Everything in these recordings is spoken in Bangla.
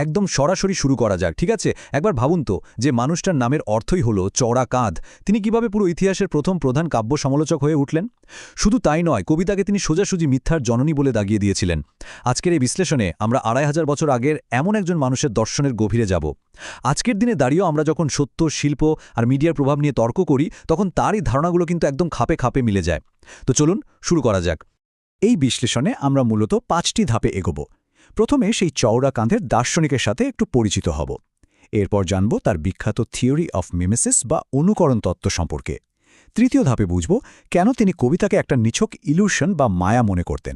একদম সরাসরি শুরু করা যাক, ঠিক আছে? একবার ভাবুন তো, যে মানুষটার নামের অর্থই হলো চওড়া কাঁধ, তিনি কিভাবে পুরো ইতিহাসের প্রথম প্রধান কাব্য সমালোচক হয়ে উঠলেন? শুধু তাই নয়, কবিতাকে তিনি সোজাসুজি মিথ্যার জননী বলে দাগিয়ে দিয়েছিলেন। আজকের এই বিশ্লেষণে আমরা ২৫০০ বছর আগের এমন একজন মানুষের দর্শনের গভীরে যাব। আজকের দিনে দাঁড়িয়েও আমরা যখন সত্য, শিল্প আর মিডিয়ার প্রভাব নিয়ে তর্ক করি, তখন তার এই ধারণাগুলো কিন্তু একদম খাপে খাপে মিলে যায়। তো চলুন শুরু করা যাক। এই বিশ্লেষণে আমরা মূলত ৫টি ধাপে এগোব। প্রথমে সেই চওড়া কাঁধের দার্শনিকের সাথে একটু পরিচিত হব। এরপর জানব তার বিখ্যাত থিওরি অফ মিমেসিস বা অনুকরণ তত্ত্ব সম্পর্কে। তৃতীয় ধাপে বুঝব কেন তিনি কবিতাকে একটা নিছক ইলিউশন বা মায়া মনে করতেন।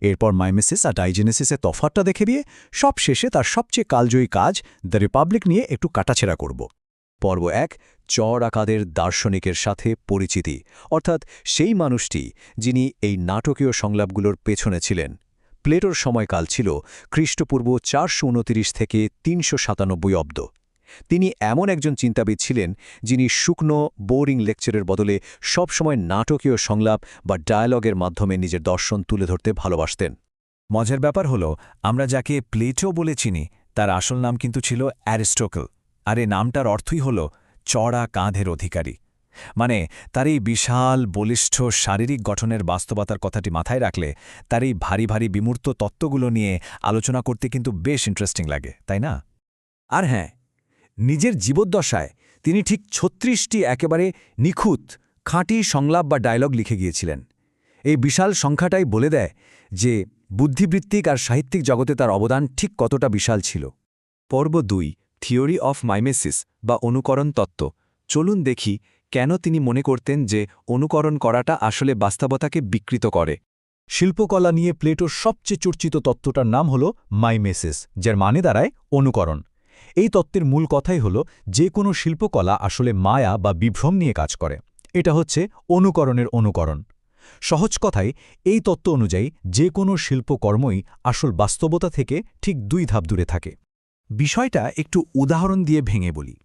এরপর মাইমেসিস আর ডাইজেনেসিসের তফাৎটা দেখে দিয়ে সবশেষে তার সবচেয়ে কালজয়ী কাজ দ্য রিপাবলিক নিয়ে একটু কাটাছেড়া করব। পর্ব ১, চওড়া কাঁধের দার্শনিকের সাথে পরিচিতি, অর্থাৎ সেই মানুষটি যিনি এই নাটকীয় সংলাপগুলোর পেছনে ছিলেন। প্লেটোর সময়কাল ছিল খ্রিস্টপূর্ব ৪২৯ থেকে ৩৯৭ অব্দ। তিনি এমন একজন চিন্তাবিদ ছিলেন যিনি শুকনো বোরিং লেকচারের বদলে সবসময় নাটকীয় সংলাপ বা ডায়ালগের মাধ্যমে নিজের দর্শন তুলে ধরতে ভালোবাসতেন। মজার ব্যাপার হলো, আমরা যাকে প্লেটো বলে চিনি তার আসল নাম কিন্তু ছিল অ্যারিস্টটল, আর এই নামটার অর্থই হল চওড়া কাঁধের অধিকারী। মানে তার এই বিশাল বলিষ্ঠ শারীরিক গঠনের বাস্তবতার কথাটি মাথায় রাখলে তার এই ভারী ভারী বিমূর্ত তত্ত্বগুলো নিয়ে আলোচনা করতে কিন্তু বেশ ইন্টারেস্টিং লাগে, তাই না? আর হ্যাঁ, নিজের জীবদ্দশায় তিনি ঠিক ৩৬টি একেবারে নিখুঁত খাঁটি সংলাপ বা ডায়লগ লিখে গিয়েছিলেন। এই বিশাল সংখ্যাটাই বলে দেয় যে বুদ্ধিবৃত্তিক আর সাহিত্যিক জগতে তার অবদান ঠিক কতটা বিশাল ছিল। পর্ব ২, থিওরি অফ মাইমেসিস বা অনুকরণ তত্ত্ব। চলুন দেখি কেন তিনি মনে করতেন যে অনুকরণ করাটা আসলে বাস্তবতাকে বিকৃত করে। শিল্পকলা নিয়ে প্লেটোর সবচেয়ে চর্চিত তত্ত্বটার নাম হল মাইমেসিস, যার মানে দাঁড়ায় অনুকরণ। এই তত্ত্বের মূল কথাই হল যে কোনো শিল্পকলা আসলে মায়া বা বিভ্রম নিয়ে কাজ করে। এটা হচ্ছে অনুকরণের অনুকরণ। সহজ কথায় এই তত্ত্ব অনুযায়ী যে কোনো শিল্পকর্মই আসল বাস্তবতা থেকে ঠিক ২ ধাপ দূরে থাকে। বিষয়টা একটু উদাহরণ দিয়ে ভেঙে বলি।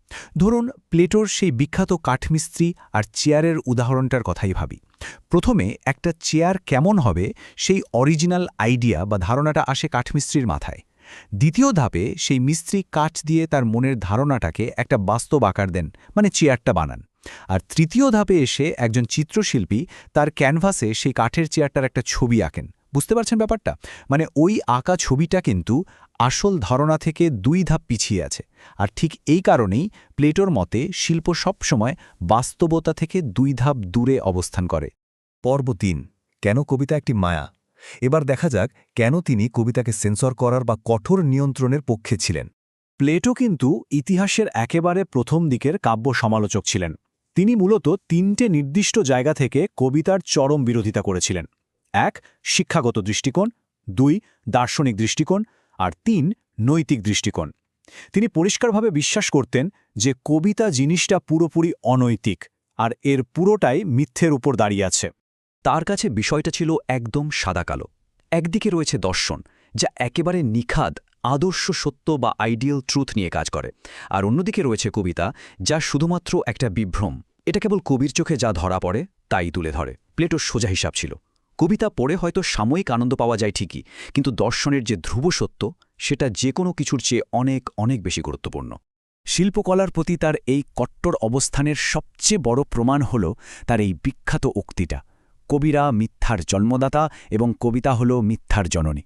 ধরুন প্লেটোর সেই বিখ্যাত কাঠমিস্ত্রি আর চেয়ারের উদাহরণটার কথাই ভাবি। প্রথমে একটা চেয়ার কেমন হবে সেই অরিজিনাল আইডিয়া বা ধারণাটা আসে কাঠমিস্ত্রির মাথায়। দ্বিতীয় ধাপে সেই মিস্ত্রি কাঠ দিয়ে তার মনের ধারণাটাকে একটা বাস্তব আকার দেন, মানে চেয়ারটা বানান। আর তৃতীয় ধাপে এসে একজন চিত্রশিল্পী তার ক্যানভাসে সেই কাঠের চেয়ারটার একটা ছবি আঁকেন। বুঝতে পারছেন ব্যাপারটা? মানে ওই আঁকা ছবিটা কিন্তু আসল ধারণা থেকে ২ ধাপ পিছিয়ে আছে। আর ঠিক এই কারণেই প্লেটোর মতে শিল্প সবসময় বাস্তবতা থেকে ২ ধাপ দূরে অবস্থান করে। পর্ব ৩, কেন কবিতা একটি মায়া। এবার দেখা যাক কেন তিনি কবিতাকে সেন্সর করার বা কঠোর নিয়ন্ত্রণের পক্ষে ছিলেন। প্লেটো কিন্তু ইতিহাসের একেবারে প্রথম দিকের কাব্য সমালোচক ছিলেন। তিনি মূলত ৩টে নির্দিষ্ট জায়গা থেকে কবিতার চরম বিরোধিতা করেছিলেন। ১, শিক্ষাগত দৃষ্টিকোণ, ২, দার্শনিক দৃষ্টিকোণ, আর ৩, নৈতিক দৃষ্টিকোণ। তিনি পরিষ্কারভাবে বিশ্বাস করতেন যে কবিতা জিনিসটা পুরোপুরি অনৈতিক, আর এর পুরোটাই মিথ্যের উপর দাঁড়িয়ে আছে। তার কাছে বিষয়টা ছিল একদম সাদাকালো। একদিকে রয়েছে দর্শন, যা একেবারে নিখাদ আদর্শ সত্য বা আইডিয়াল ট্রুথ নিয়ে কাজ করে, আর অন্যদিকে রয়েছে কবিতা, যা শুধুমাত্র একটা বিভ্রম। এটা কেবল কবির চোখে যা ধরা পড়ে তাই তুলে ধরে। প্লেটোর সোজা হিসাব ছিল, কবিতা পড়ে হয়তো সাময়িক আনন্দ পাওয়া যায় ঠিকই, কিন্তু দর্শনের যে ধ্রুব সত্য, সেটা যে কোনো কিছুর চেয়ে অনেক অনেক বেশি গুরুত্বপূর্ণ। শিল্পকলার প্রতি তার এই কট্টর অবস্থানের সবচেয়ে বড় প্রমাণ হল তার এই বিখ্যাত উক্তিটা, কবিরা মিথ্যার জন্মদাতা এবং কবিতা হল মিথ্যার জননী।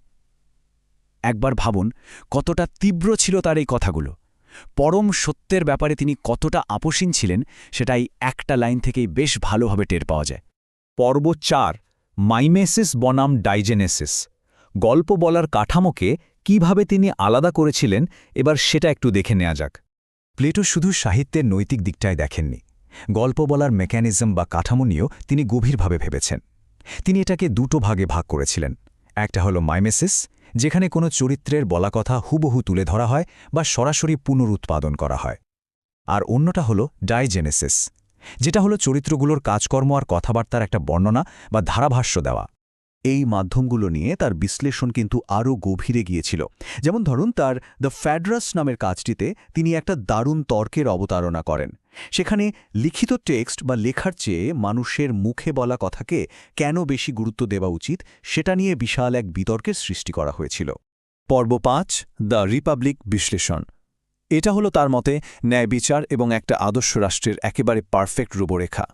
একবার ভাবুন কতটা তীব্র ছিল তার এই কথাগুলো। পরম সত্যের ব্যাপারে তিনি কতটা আপোষহীন ছিলেন সেটাই একটা লাইন থেকেই বেশ ভালোভাবে টের পাওয়া যায়। পর্ব ৪, মাইমেসিস বনাম ডাইজেনেসিস। গল্প বলার কাঠামোকে কিভাবে তিনি আলাদা করেছিলেন, এবার সেটা একটু দেখে নেওয়া যাক। প্লেটো শুধু সাহিত্যের নৈতিক দিকটাই দেখেননি, গল্প বলার মেকানিজম বা কাঠামো নিয়েও তিনি গভীরভাবে ভেবেছেন। তিনি এটাকে ২টো ভাগে ভাগ করেছিলেন। একটা হলো মাইমেসিস, যেখানে কোনো চরিত্রের বলা কথা হুবহু তুলে ধরা হয় বা সরাসরি পুনরুৎপাদন করা হয়। আর অন্যটা হলো ডাইজেনেসিস, যেটা হলো চরিত্রগুলোর কাজকর্ম আর কথাবার্তার একটা বর্ণনা বা ধারাভাষ্য দেওয়া। এই মাধ্যমগুলো নিয়ে তার বিশ্লেষণ কিন্তু আরও গভীরে গিয়েছিল। যেমন ধরুন তার দ্য ফ্যাড্রাস নামের কাজটিতে তিনি একটা দারুণ তর্কের অবতারণা করেন। সেখানে লিখিত টেক্সট বা লেখার চেয়ে মানুষের মুখে বলা কথাকে কেন বেশি গুরুত্ব দেওয়া উচিত, সেটা নিয়ে বিশাল এক বিতর্কের সৃষ্টি করা হয়েছিল। পর্ব ৫ দ্য রিপাবলিক বিশ্লেষণ। এটা হলো তার মতে ন্যায় বিচার এবং একটা আদর্শ রাষ্ট্রের একেবারে পারফেক্ট রূপরেখা।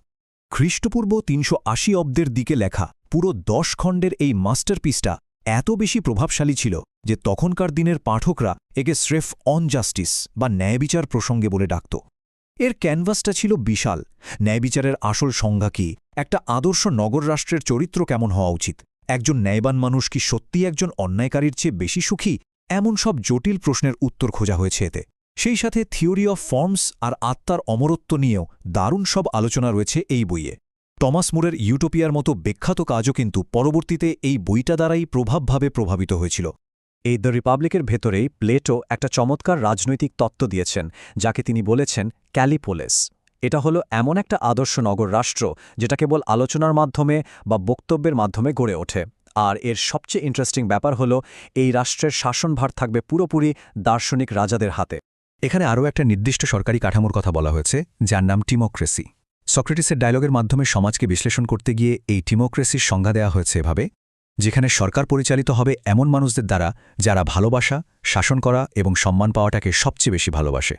খ্রিস্টপূর্ব ৩৮০ অব্দের দিকে লেখা পুরো ১০ খণ্ডের এই মাস্টারপিসটা এত বেশি প্রভাবশালী ছিল যে তখনকার দিনের পাঠকরা একে স্রেফ অন জাস্টিস বা ন্যায়বিচার প্রসঙ্গে বলে ডাকত। এর ক্যানভাসটা ছিল বিশাল। ন্যায়বিচারের আসল সংজ্ঞা কি, একটা আদর্শ নগর রাষ্ট্রের চরিত্র কেমন হওয়া উচিত, একজন ন্যায়বান মানুষ কি সত্যিই একজন অন্যায়কারীর চেয়ে বেশি সুখী, এমন সব জটিল প্রশ্নের উত্তর খোঁজা হয়েছে এতে। সেই সাথে থিওরি অফ ফর্মস আর আত্মার অমরত্ব নিয়েও দারুণ সব আলোচনা রয়েছে এই বইয়ে। টমাস মুরের ইউটোপিয়ার মতো বিখ্যাত কাজও কিন্তু পরবর্তীতে এই বইটা দ্বারাই প্রভাবভাবে প্রভাবিত হয়েছিল। এই দ্য রিপাবলিকের ভেতরেই প্লেটো একটা চমৎকার রাজনৈতিক তত্ত্ব দিয়েছেন, যাকে তিনি বলেছেন ক্যালিপোলেস। এটা হলো এমন একটা আদর্শ নগর রাষ্ট্র যেটা কেবল আলোচনার মাধ্যমে বা বক্তব্যের মাধ্যমে গড়ে ওঠে। আর এর সবচেয়ে ইন্টারেস্টিং ব্যাপার হলো এই রাষ্ট্রের শাসনভার থাকবে পুরোপুরি দার্শনিক রাজাদের হাতে। এখানে আরও একটা নির্দিষ্ট সরকারি কাঠামোর কথা বলা হয়েছে, যার নাম টিমোক্রেসি। সক্রেটিসের ডায়লগের মাধ্যমে সমাজকে বিশ্লেষণ করতে গিয়ে এই টিমোক্রেসির সংজ্ঞা দেওয়া হয়েছে এভাবে, যেখানে সরকার পরিচালিত হবে এমন মানুষদের দ্বারা যারা ভালোবাসা, শাসন করা এবং সম্মান পাওয়াটাকে সবচেয়ে বেশি ভালোবাসে।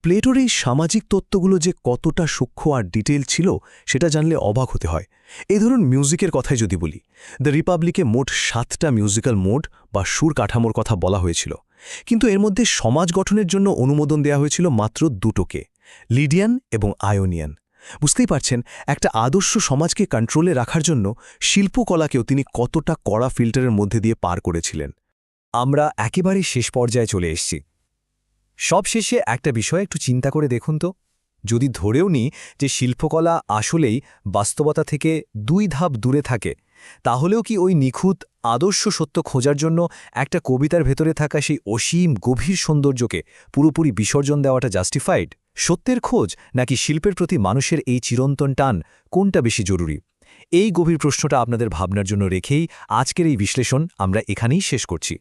প্লেটোর এই সামাজিক তত্ত্বগুলো যে কতটা সূক্ষ্ম আর ডিটেল ছিল সেটা জানলে অবাক হতে হয়। এই ধরুন মিউজিকের কথাই যদি বলি, দ্য রিপাবলিকে মোট 7টা মিউজিক্যাল মোড বা সুর কাঠামোর কথা বলা হয়েছিল, কিন্তু এর মধ্যে সমাজ গঠনের জন্য অনুমোদন দেওয়া হয়েছিল মাত্র দুটোকে, লিডিয়ান এবং আয়োনিয়ান। বুঝতেই পারছেন একটা আদর্শ সমাজকে কন্ট্রোলে রাখার জন্য শিল্পকলাকেও তিনি কতটা কড়া ফিল্টারের মধ্যে দিয়ে পার করেছিলেন। আমরা একেবারে শেষ পর্যায়ে চলে এসেছি। সব শেষে একটা বিষয় একটু চিন্তা করে দেখুন তো, যদি ধরেও নিই যে শিল্পকলা আসলেই বাস্তবতা থেকে 2 ধাপ দূরে থাকে, তাহলেও কি ওই নিখুঁত আদর্শ সত্য খোঁজার জন্য একটা কবিতার ভেতরে থাকা সেই অসীম গভীর সৌন্দর্যকে পুরোপুরি বিসর্জন দেওয়াটা জাস্টিফাইড? সত্যের খোঁজ নাকি শিল্পের প্রতি মানুষের এই চিরন্তন টান, কোনটা বেশি জরুরি? এই গভীর প্রশ্নটা আপনাদের ভাবনার জন্য রেখেই আজকের এই বিশ্লেষণ আমরা এখানেই শেষ করছি।